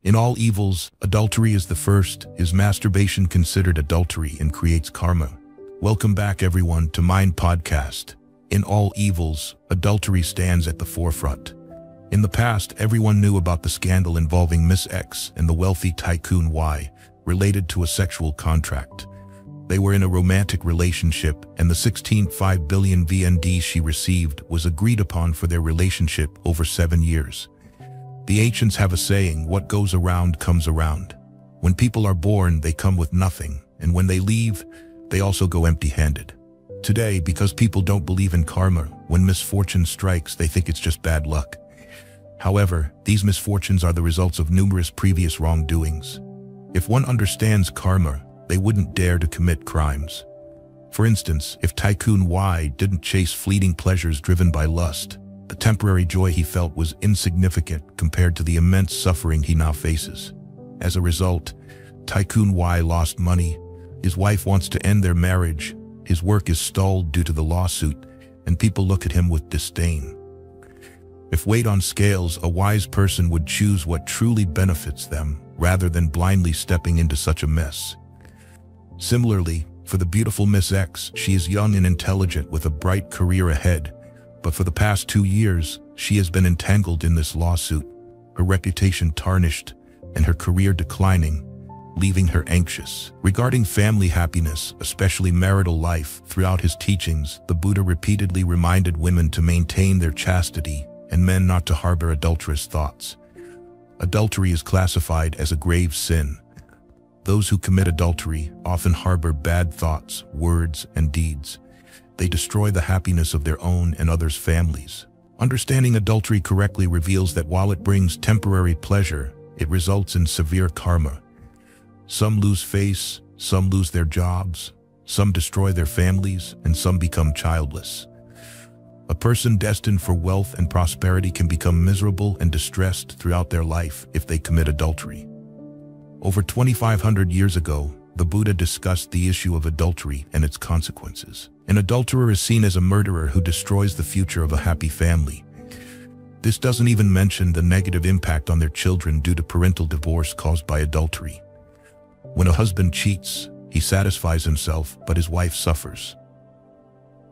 In all evils, adultery is the first. Is masturbation considered adultery and creates karma? Welcome back everyone to Mind Podcast. In all evils, adultery stands at the forefront. In the past, everyone knew about the scandal involving Miss X and the wealthy tycoon Y, related to a sexual contract. They were in a romantic relationship, and the 16.5 billion VND she received was agreed upon for their relationship over 7 years. The ancients have a saying, what goes around comes around. When people are born, they come with nothing, and when they leave, they also go empty-handed. Today, because people don't believe in karma, when misfortune strikes, they think it's just bad luck. However, these misfortunes are the results of numerous previous wrongdoings. If one understands karma, they wouldn't dare to commit crimes. For instance, if Tycoon Y didn't chase fleeting pleasures driven by lust, the temporary joy he felt was insignificant compared to the immense suffering he now faces. As a result, Tycoon Y lost money, his wife wants to end their marriage, his work is stalled due to the lawsuit, and people look at him with disdain. If weighed on scales, a wise person would choose what truly benefits them, rather than blindly stepping into such a mess. Similarly, for the beautiful Miss X, she is young and intelligent with a bright career ahead, but for the past 2 years, she has been entangled in this lawsuit, her reputation tarnished, and her career declining, leaving her anxious. Regarding family happiness, especially marital life, throughout his teachings, the Buddha repeatedly reminded women to maintain their chastity and men not to harbor adulterous thoughts. Adultery is classified as a grave sin. Those who commit adultery often harbor bad thoughts, words, and deeds. They destroy the happiness of their own and others' families. Understanding adultery correctly reveals that while it brings temporary pleasure, it results in severe karma. Some lose face, some lose their jobs, some destroy their families, and some become childless. A person destined for wealth and prosperity can become miserable and distressed throughout their life if they commit adultery. Over 2,500 years ago, the Buddha discussed the issue of adultery and its consequences. An adulterer is seen as a murderer who destroys the future of a happy family. This doesn't even mention the negative impact on their children due to parental divorce caused by adultery. When a husband cheats, he satisfies himself, but his wife suffers.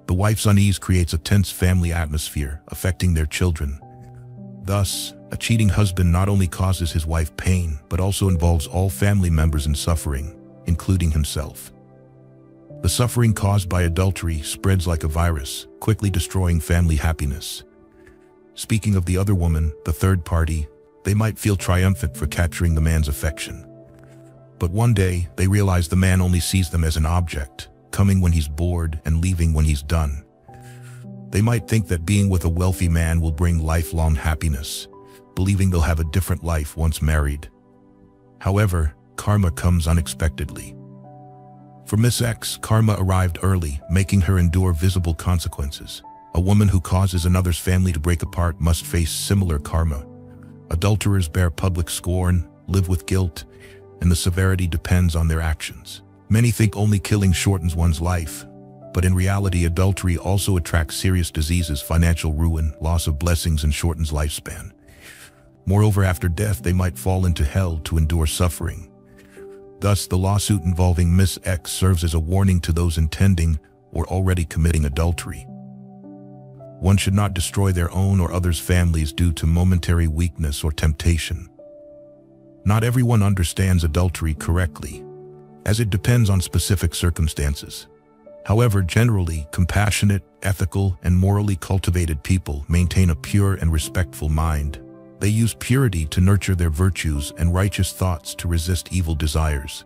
The wife's unease creates a tense family atmosphere, affecting their children. Thus, a cheating husband not only causes his wife pain, but also involves all family members in suffering, including himself. The suffering caused by adultery spreads like a virus, quickly destroying family happiness. Speaking of the other woman, the third party, they might feel triumphant for capturing the man's affection. But one day, they realize the man only sees them as an object, coming when he's bored and leaving when he's done. They might think that being with a wealthy man will bring lifelong happiness, believing they'll have a different life once married. However, karma comes unexpectedly. For Miss X, karma arrived early, making her endure visible consequences. A woman who causes another's family to break apart must face similar karma. Adulterers bear public scorn, live with guilt, and the severity depends on their actions. Many think only killing shortens one's life, but in reality, adultery also attracts serious diseases, financial ruin, loss of blessings, and shortens lifespan. Moreover, after death, they might fall into hell to endure suffering. Thus, the lawsuit involving Miss X serves as a warning to those intending or already committing adultery. One should not destroy their own or others' families due to momentary weakness or temptation. Not everyone understands adultery correctly, as it depends on specific circumstances. However, generally, compassionate, ethical, and morally cultivated people maintain a pure and respectful mind. They use purity to nurture their virtues and righteous thoughts to resist evil desires.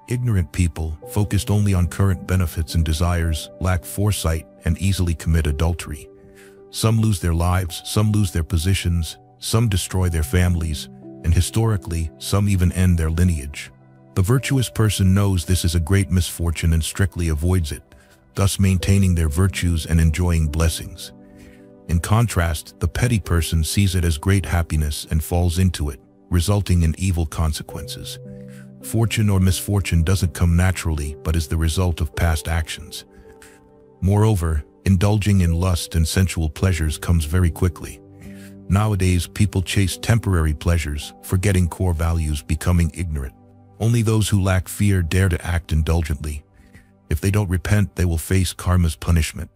Ignorant people, focused only on current benefits and desires, lack foresight and easily commit adultery. Some lose their lives, some lose their positions, some destroy their families, and historically, some even end their lineage. The virtuous person knows this is a great misfortune and strictly avoids it, thus maintaining their virtues and enjoying blessings. In contrast, the petty person sees it as great happiness and falls into it, resulting in evil consequences. Fortune or misfortune doesn't come naturally, but is the result of past actions. Moreover, indulging in lust and sensual pleasures comes very quickly. Nowadays, people chase temporary pleasures, forgetting core values, becoming ignorant. Only those who lack fear dare to act indulgently. If they don't repent, they will face karma's punishment.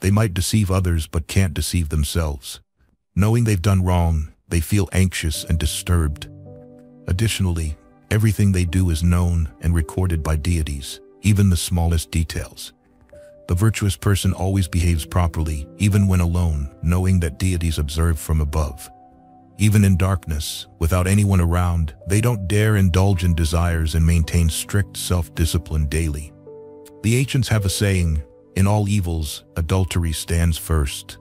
They might deceive others but can't deceive themselves. Knowing they've done wrong, they feel anxious and disturbed. Additionally, everything they do is known and recorded by deities, even the smallest details. The virtuous person always behaves properly, even when alone, knowing that deities observe from above. Even in darkness, without anyone around, they don't dare indulge in desires and maintain strict self-discipline daily. The ancients have a saying, "In all evils, adultery stands first."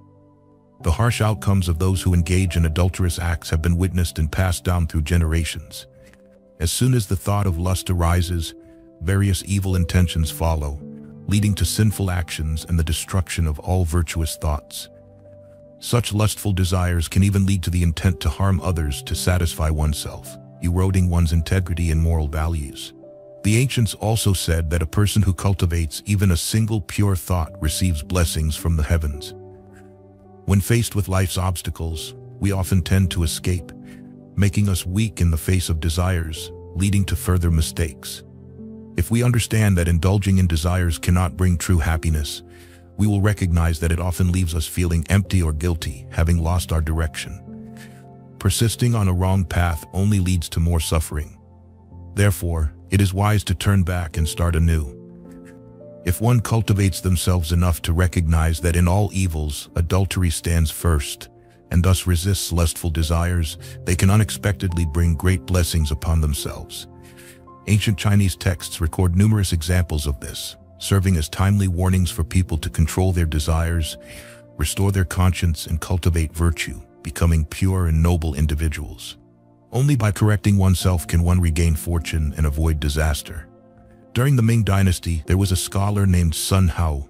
The harsh outcomes of those who engage in adulterous acts have been witnessed and passed down through generations. As soon as the thought of lust arises, various evil intentions follow, leading to sinful actions and the destruction of all virtuous thoughts. Such lustful desires can even lead to the intent to harm others to satisfy oneself, eroding one's integrity and moral values. The ancients also said that a person who cultivates even a single pure thought receives blessings from the heavens. When faced with life's obstacles, we often tend to escape, making us weak in the face of desires, leading to further mistakes. If we understand that indulging in desires cannot bring true happiness, we will recognize that it often leaves us feeling empty or guilty, having lost our direction. Persisting on a wrong path only leads to more suffering. Therefore, it is wise to turn back and start anew. If one cultivates themselves enough to recognize that in all evils, adultery stands first, and thus resists lustful desires, they can unexpectedly bring great blessings upon themselves. Ancient Chinese texts record numerous examples of this, serving as timely warnings for people to control their desires, restore their conscience, and cultivate virtue, becoming pure and noble individuals. Only by correcting oneself can one regain fortune and avoid disaster. During the Ming Dynasty, there was a scholar named Sun Hao.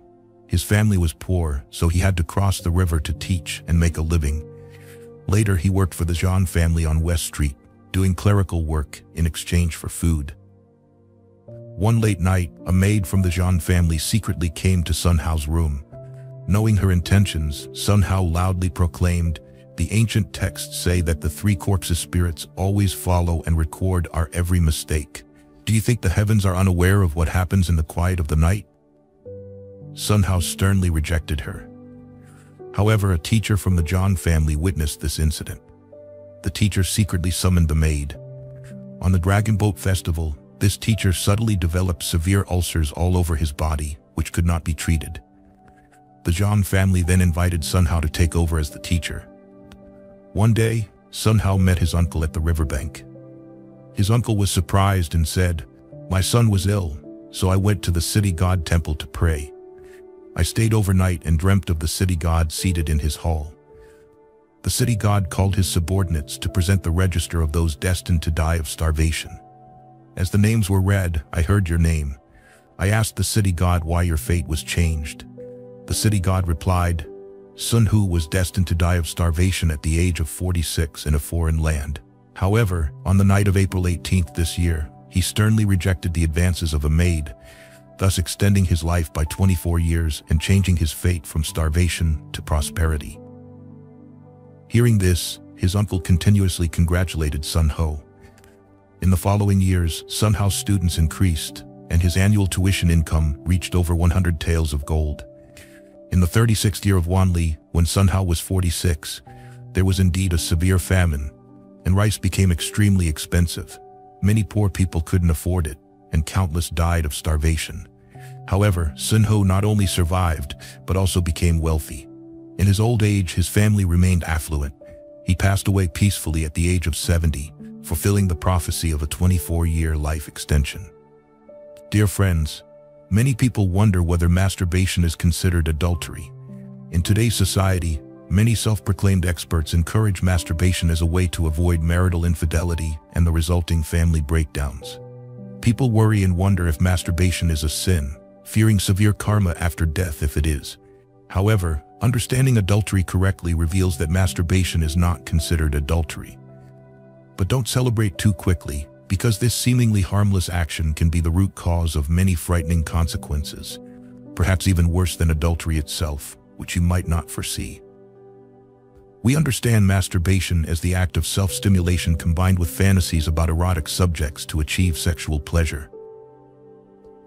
His family was poor, so he had to cross the river to teach and make a living. Later, he worked for the Zhang family on West Street, doing clerical work in exchange for food. One late night, a maid from the Zhang family secretly came to Sun Hao's room. Knowing her intentions, Sun Hao loudly proclaimed, "The ancient texts say that the three corpses spirits always follow and record our every mistake. Do you think the heavens are unaware of what happens in the quiet of the night?" Sun Hao sternly rejected her. However, a teacher from the Zhang family witnessed this incident. The teacher secretly summoned the maid. On the Dragon Boat Festival, this teacher subtly developed severe ulcers all over his body, which could not be treated. The Zhang family then invited Sun Hao to take over as the teacher. One day, Sun Hao met his uncle at the riverbank. His uncle was surprised and said, "My son was ill, so I went to the city god temple to pray. I stayed overnight and dreamt of the city god seated in his hall. The city god called his subordinates to present the register of those destined to die of starvation. As the names were read, I heard your name. I asked the city god why your fate was changed. The city god replied, Sun Hu was destined to die of starvation at the age of 46 in a foreign land. However, on the night of April 18th this year, he sternly rejected the advances of a maid, thus extending his life by 24 years and changing his fate from starvation to prosperity." Hearing this, his uncle continuously congratulated Sun Hao. In the following years, Sun Hao's students increased, and his annual tuition income reached over 100 taels of gold. In the 36th year of Wanli, when Sun Hao was 46, there was indeed a severe famine, and rice became extremely expensive. Many poor people couldn't afford it, and countless died of starvation. However, Sun Hao not only survived, but also became wealthy. In his old age, his family remained affluent. He passed away peacefully at the age of 70, fulfilling the prophecy of a 24-year life extension. Dear friends, many people wonder whether masturbation is considered adultery. In today's society, many self-proclaimed experts encourage masturbation as a way to avoid marital infidelity and the resulting family breakdowns. People worry and wonder if masturbation is a sin, fearing severe karma after death if it is. However, understanding adultery correctly reveals that masturbation is not considered adultery. But don't celebrate too quickly, because this seemingly harmless action can be the root cause of many frightening consequences, perhaps even worse than adultery itself, which you might not foresee. We understand masturbation as the act of self-stimulation combined with fantasies about erotic subjects to achieve sexual pleasure.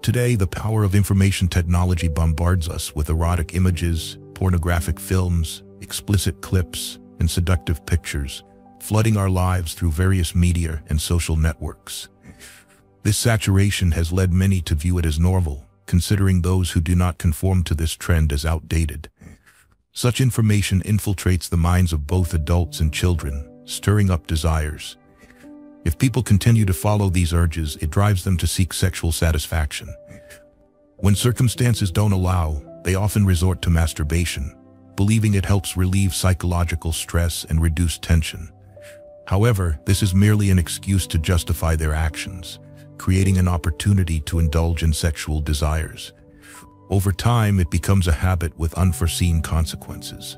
Today, the power of information technology bombards us with erotic images, pornographic films, explicit clips, and seductive pictures, flooding our lives through various media and social networks. This saturation has led many to view it as normal, considering those who do not conform to this trend as outdated. Such information infiltrates the minds of both adults and children, stirring up desires. If people continue to follow these urges, it drives them to seek sexual satisfaction. When circumstances don't allow, they often resort to masturbation, believing it helps relieve psychological stress and reduce tension. However, this is merely an excuse to justify their actions, creating an opportunity to indulge in sexual desires. Over time, it becomes a habit with unforeseen consequences.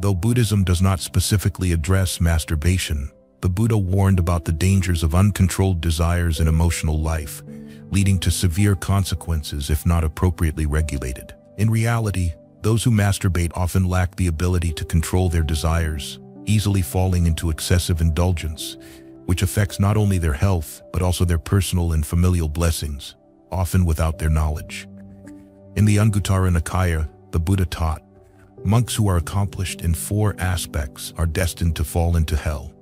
Though Buddhism does not specifically address masturbation, the Buddha warned about the dangers of uncontrolled desires in emotional life, leading to severe consequences if not appropriately regulated. In reality, those who masturbate often lack the ability to control their desires, easily falling into excessive indulgence, which affects not only their health but also their personal and familial blessings, often without their knowledge. In the Anguttara Nikaya, the Buddha taught, monks who are accomplished in 4 aspects are destined to fall into hell.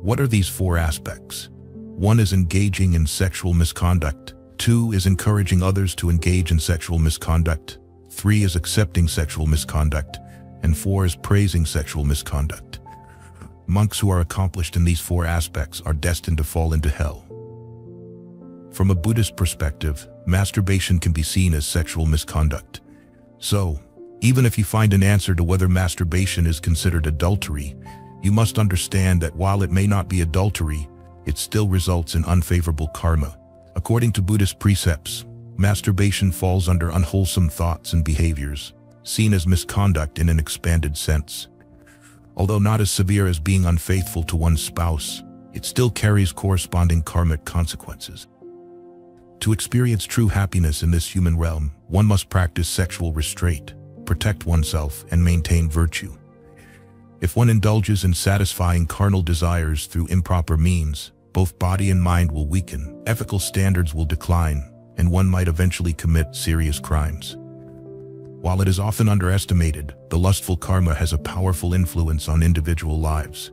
What are these 4 aspects? 1 is engaging in sexual misconduct. 2 is encouraging others to engage in sexual misconduct. 3 is accepting sexual misconduct. And 4 is praising sexual misconduct. Monks who are accomplished in these 4 aspects are destined to fall into hell. From a Buddhist perspective, masturbation can be seen as sexual misconduct. So, even if you find an answer to whether masturbation is considered adultery, you must understand that while it may not be adultery, it still results in unfavorable karma. According to Buddhist precepts, masturbation falls under unwholesome thoughts and behaviors, seen as misconduct in an expanded sense. Although not as severe as being unfaithful to one's spouse, it still carries corresponding karmic consequences. To experience true happiness in this human realm, one must practice sexual restraint, protect oneself, and maintain virtue. If one indulges in satisfying carnal desires through improper means, both body and mind will weaken, ethical standards will decline, and one might eventually commit serious crimes. While it is often underestimated, the lustful karma has a powerful influence on individual lives.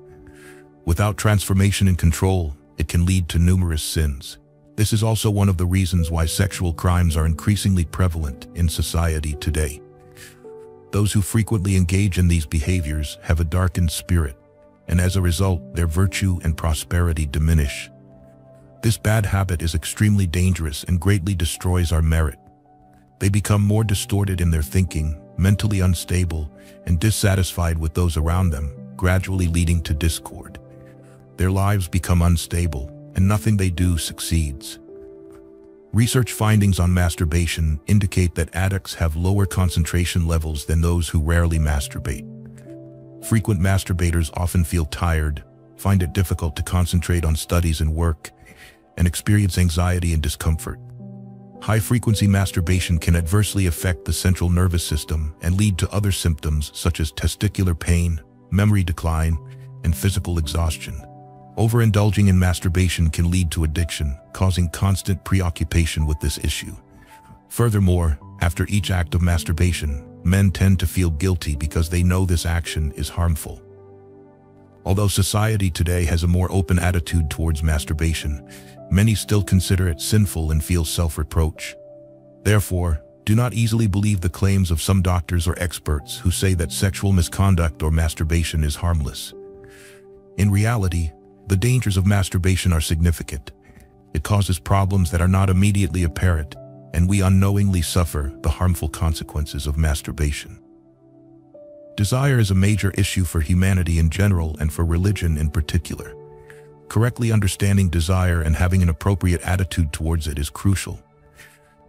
Without transformation and control, it can lead to numerous sins. This is also one of the reasons why sexual crimes are increasingly prevalent in society today. Those who frequently engage in these behaviors have a darkened spirit, and as a result, their virtue and prosperity diminish. This bad habit is extremely dangerous and greatly destroys our merit. They become more distorted in their thinking, mentally unstable, and dissatisfied with those around them, gradually leading to discord. Their lives become unstable, and nothing they do succeeds. Research findings on masturbation indicate that addicts have lower concentration levels than those who rarely masturbate. Frequent masturbators often feel tired, find it difficult to concentrate on studies and work, and experience anxiety and discomfort. High-frequency masturbation can adversely affect the central nervous system and lead to other symptoms such as testicular pain, memory decline, and physical exhaustion. Overindulging in masturbation can lead to addiction, causing constant preoccupation with this issue. Furthermore, after each act of masturbation, men tend to feel guilty because they know this action is harmful. Although society today has a more open attitude towards masturbation, many still consider it sinful and feel self-reproach. Therefore, do not easily believe the claims of some doctors or experts who say that sexual misconduct or masturbation is harmless. In reality, the dangers of masturbation are significant. It causes problems that are not immediately apparent, and we unknowingly suffer the harmful consequences of masturbation. Desire is a major issue for humanity in general and for religion in particular. Correctly understanding desire and having an appropriate attitude towards it is crucial.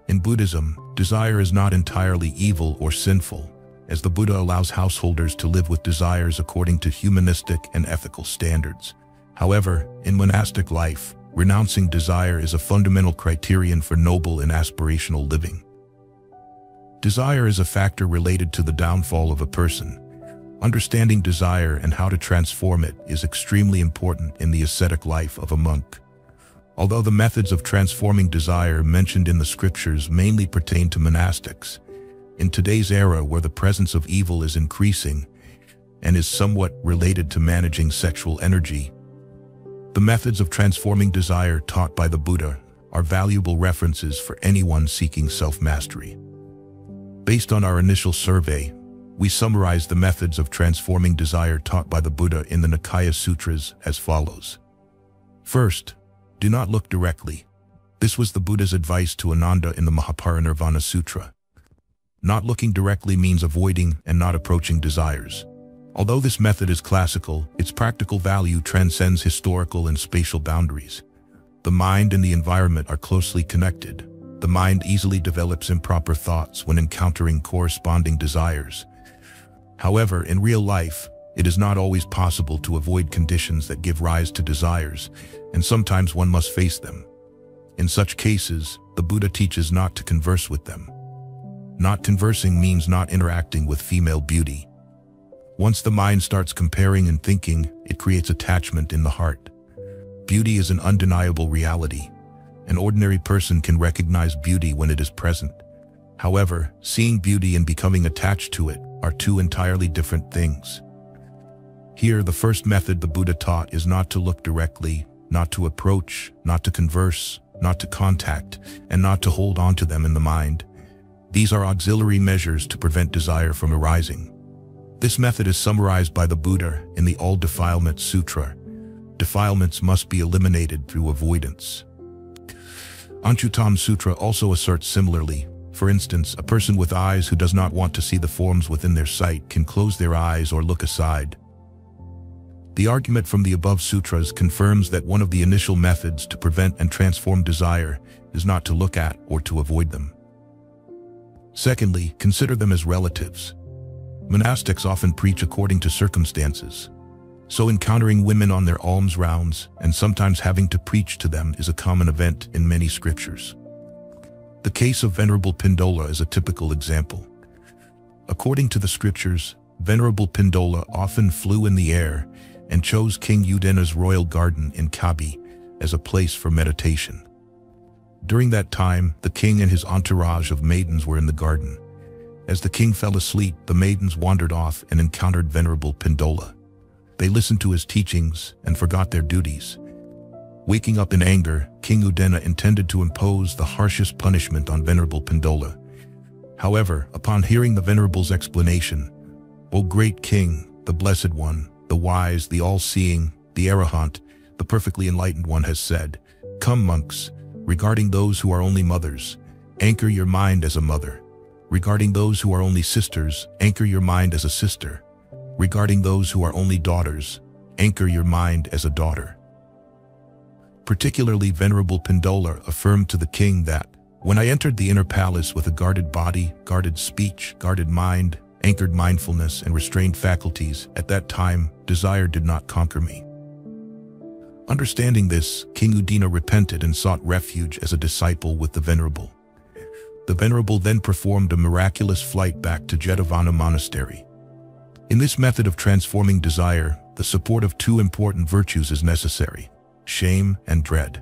In Buddhism, desire is not entirely evil or sinful, as the Buddha allows householders to live with desires according to humanistic and ethical standards. However, in monastic life, renouncing desire is a fundamental criterion for noble and aspirational living. Desire is a factor related to the downfall of a person. Understanding desire and how to transform it is extremely important in the ascetic life of a monk. Although the methods of transforming desire mentioned in the scriptures mainly pertain to monastics, in today's era where the presence of evil is increasing and is somewhat related to managing sexual energy, the methods of transforming desire taught by the Buddha are valuable references for anyone seeking self-mastery. Based on our initial survey, we summarize the methods of transforming desire taught by the Buddha in the Nikaya Sutras as follows. First, do not look directly. This was the Buddha's advice to Ananda in the Mahaparinirvana Sutra. Not looking directly means avoiding and not approaching desires. Although this method is classical, its practical value transcends historical and spatial boundaries. The mind and the environment are closely connected. The mind easily develops improper thoughts when encountering corresponding desires. However, in real life, it is not always possible to avoid conditions that give rise to desires, and sometimes one must face them. In such cases, the Buddha teaches not to converse with them. Not conversing means not interacting with female beauty. Once the mind starts comparing and thinking, it creates attachment in the heart. Beauty is an undeniable reality. An ordinary person can recognize beauty when it is present. However, seeing beauty and becoming attached to it are two entirely different things. Here, the first method the Buddha taught is not to look directly, not to approach, not to converse, not to contact, and not to hold on to them in the mind. These are auxiliary measures to prevent desire from arising. This method is summarized by the Buddha in the All Defilement Sutra. Defilements must be eliminated through avoidance. Anchuttam Sutra also asserts similarly. For instance, a person with eyes who does not want to see the forms within their sight can close their eyes or look aside. The argument from the above sutras confirms that one of the initial methods to prevent and transform desire is not to look at or to avoid them. Secondly, consider them as relatives. Monastics often preach according to circumstances. So encountering women on their alms rounds and sometimes having to preach to them is a common event in many scriptures. The case of Venerable Pindola is a typical example. According to the scriptures, Venerable Pindola often flew in the air and chose King Udena's royal garden in Kabi as a place for meditation. During that time, the king and his entourage of maidens were in the garden. As the king fell asleep, the maidens wandered off and encountered Venerable Pindola. They listened to his teachings and forgot their duties. Waking up in anger, King Udena intended to impose the harshest punishment on Venerable Pindola. However, upon hearing the Venerable's explanation, "O great king, the blessed one, the wise, the all-seeing, the arahant, the perfectly enlightened one has said, 'Come, monks, regarding those who are only mothers, anchor your mind as a mother. Regarding those who are only sisters, anchor your mind as a sister. Regarding those who are only daughters, anchor your mind as a daughter.'" Particularly, Venerable Pindola affirmed to the king that, "When I entered the inner palace with a guarded body, guarded speech, guarded mind, anchored mindfulness, and restrained faculties, at that time, desire did not conquer me." Understanding this, King Udena repented and sought refuge as a disciple with the Venerable. The Venerable then performed a miraculous flight back to Jetavana Monastery. In this method of transforming desire, the support of two important virtues is necessary: shame and dread.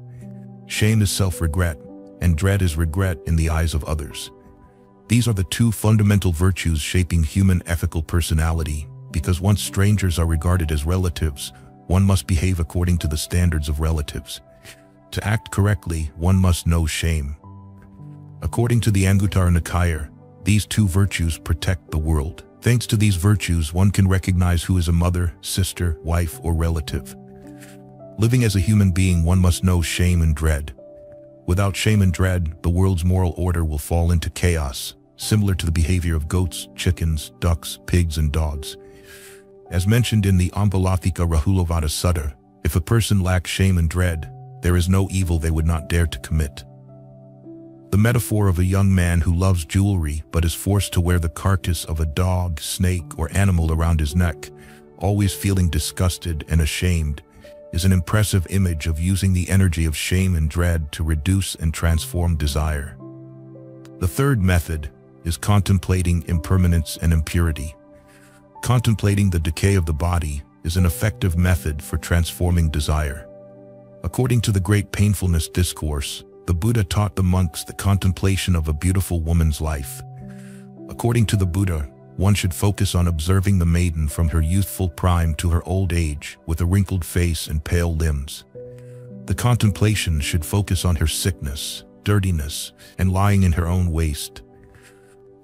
Shame is self-regret, and dread is regret in the eyes of others. These are the two fundamental virtues shaping human ethical personality, because once strangers are regarded as relatives, one must behave according to the standards of relatives. To act correctly, one must know shame. According to the Anguttara Nikaya, these two virtues protect the world. Thanks to these virtues, one can recognize who is a mother, sister, wife, or relative. Living as a human being, one must know shame and dread. Without shame and dread, the world's moral order will fall into chaos, similar to the behavior of goats, chickens, ducks, pigs, and dogs. As mentioned in the Ambalathika Rahulovada Sutta, if a person lacks shame and dread, there is no evil they would not dare to commit. The metaphor of a young man who loves jewelry but is forced to wear the carcass of a dog, snake, or animal around his neck, always feeling disgusted and ashamed, is an impressive image of using the energy of shame and dread to reduce and transform desire. The third method is contemplating impermanence and impurity. Contemplating the decay of the body is an effective method for transforming desire. According to the Great Painfulness Discourse, the Buddha taught the monks the contemplation of a beautiful woman's life. According to the Buddha, one should focus on observing the maiden from her youthful prime to her old age with a wrinkled face and pale limbs. The contemplation should focus on her sickness, dirtiness, and lying in her own waste.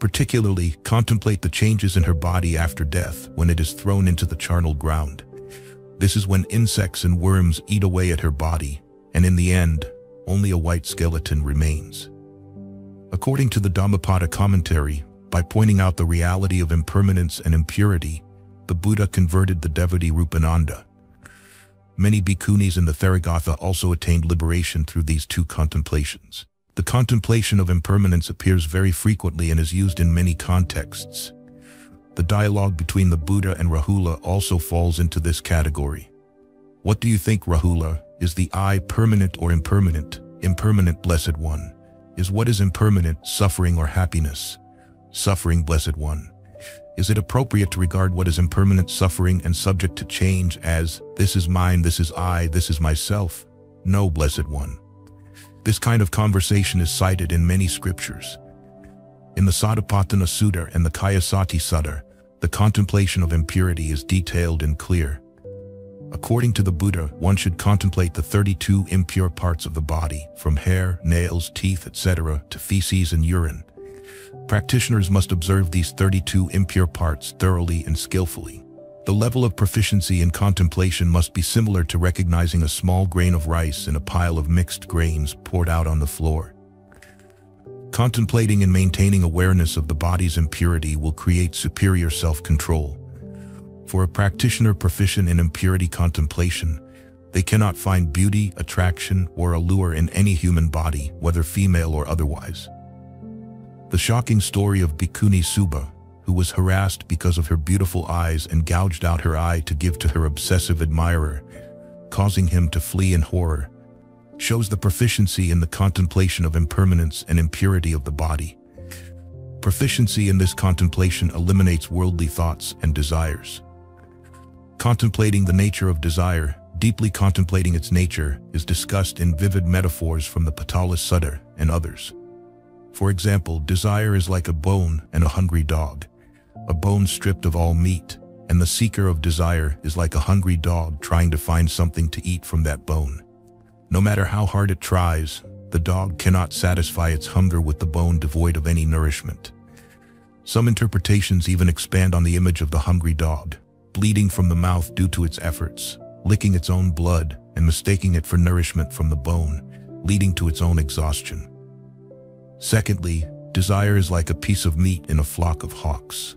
Particularly, contemplate the changes in her body after death when it is thrown into the charnel ground. This is when insects and worms eat away at her body, and in the end, only a white skeleton remains. According to the Dhammapada commentary, by pointing out the reality of impermanence and impurity, the Buddha converted the devotee Rupananda. Many bhikkhunis in the Theragatha also attained liberation through these two contemplations. The contemplation of impermanence appears very frequently and is used in many contexts. The dialogue between the Buddha and Rahula also falls into this category. What do you think, Rahula? Is the I permanent or impermanent? Impermanent, Blessed One. Is what is impermanent suffering or happiness? Suffering, Blessed One. Is it appropriate to regard what is impermanent, suffering, and subject to change as, this is mine, this is I, this is myself? No, Blessed One. This kind of conversation is cited in many scriptures. In the Satipatthana Sutta and the Kayasati Sutta, the contemplation of impurity is detailed and clear. According to the Buddha, one should contemplate the 32 impure parts of the body, from hair, nails, teeth, etc., to feces and urine. Practitioners must observe these 32 impure parts thoroughly and skillfully. The level of proficiency in contemplation must be similar to recognizing a small grain of rice in a pile of mixed grains poured out on the floor. Contemplating and maintaining awareness of the body's impurity will create superior self-control. For a practitioner proficient in impurity contemplation, they cannot find beauty, attraction, or allure in any human body, whether female or otherwise. The shocking story of Bhikkhuni Subha, who was harassed because of her beautiful eyes and gouged out her eye to give to her obsessive admirer, causing him to flee in horror, shows the proficiency in the contemplation of impermanence and impurity of the body. Proficiency in this contemplation eliminates worldly thoughts and desires. Contemplating the nature of desire, deeply contemplating its nature, is discussed in vivid metaphors from the Patala Sutta and others. For example, desire is like a bone and a hungry dog. A bone stripped of all meat, and the seeker of desire is like a hungry dog trying to find something to eat from that bone. No matter how hard it tries, the dog cannot satisfy its hunger with the bone devoid of any nourishment. Some interpretations even expand on the image of the hungry dog, bleeding from the mouth due to its efforts, licking its own blood, and mistaking it for nourishment from the bone, leading to its own exhaustion. Secondly, desire is like a piece of meat in a flock of hawks.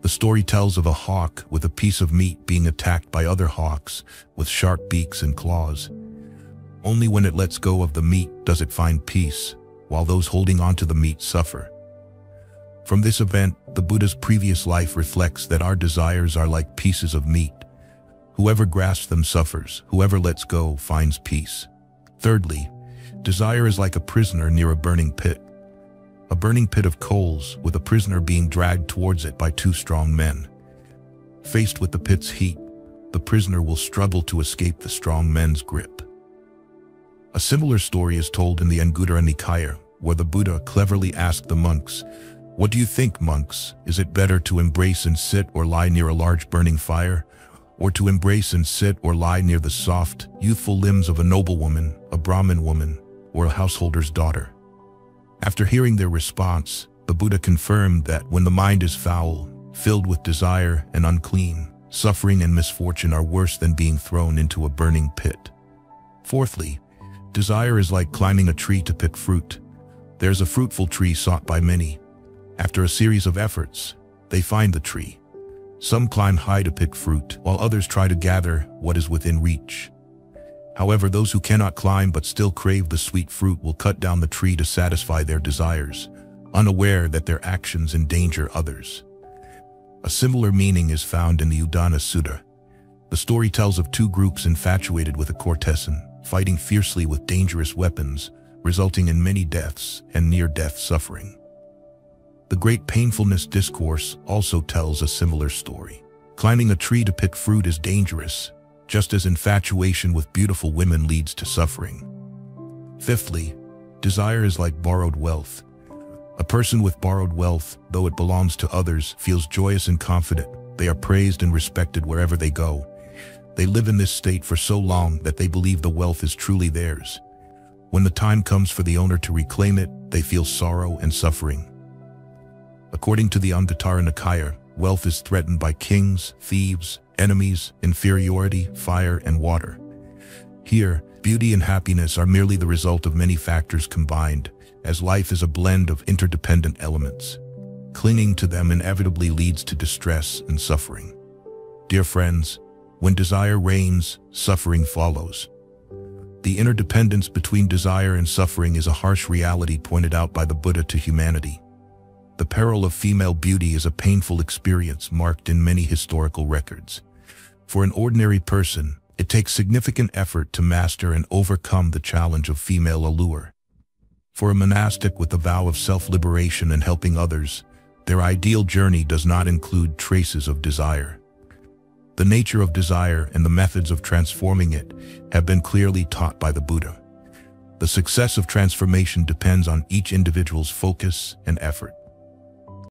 The story tells of a hawk with a piece of meat being attacked by other hawks with sharp beaks and claws. Only when it lets go of the meat does it find peace, while those holding onto the meat suffer. From this event, the Buddha's previous life reflects that our desires are like pieces of meat. Whoever grasps them suffers, whoever lets go finds peace. Thirdly, desire is like a prisoner near a burning pit. A burning pit of coals with a prisoner being dragged towards it by two strong men. Faced with the pit's heat, the prisoner will struggle to escape the strong men's grip. A similar story is told in the Anguttara Nikaya, where the Buddha cleverly asked the monks, "What do you think, monks? Is it better to embrace and sit or lie near a large burning fire, or to embrace and sit or lie near the soft, youthful limbs of a noblewoman, a Brahmin woman, or a householder's daughter?" After hearing their response, the Buddha confirmed that when the mind is foul, filled with desire and unclean, suffering and misfortune are worse than being thrown into a burning pit. Fourthly, desire is like climbing a tree to pick fruit. There's a fruitful tree sought by many. After a series of efforts, they find the tree. Some climb high to pick fruit, while others try to gather what is within reach. However, those who cannot climb but still crave the sweet fruit will cut down the tree to satisfy their desires, unaware that their actions endanger others. A similar meaning is found in the Udana Sutta. The story tells of two groups infatuated with a courtesan, fighting fiercely with dangerous weapons, resulting in many deaths and near-death suffering. The Great Painfulness Discourse also tells a similar story. Climbing a tree to pick fruit is dangerous, just as infatuation with beautiful women leads to suffering. Fifthly, desire is like borrowed wealth. A person with borrowed wealth, though it belongs to others, feels joyous and confident. They are praised and respected wherever they go. They live in this state for so long that they believe the wealth is truly theirs. When the time comes for the owner to reclaim it, they feel sorrow and suffering. According to the Adultery Nikaya, wealth is threatened by kings, thieves, enemies, inferiority, fire, and water. Here, beauty and happiness are merely the result of many factors combined, as life is a blend of interdependent elements. Clinging to them inevitably leads to distress and suffering. Dear friends, when desire reigns, suffering follows. The interdependence between desire and suffering is a harsh reality pointed out by the Buddha to humanity. The peril of female beauty is a painful experience marked in many historical records. For an ordinary person, it takes significant effort to master and overcome the challenge of female allure. For a monastic with the vow of self-liberation and helping others, their ideal journey does not include traces of desire. The nature of desire and the methods of transforming it have been clearly taught by the Buddha. The success of transformation depends on each individual's focus and effort.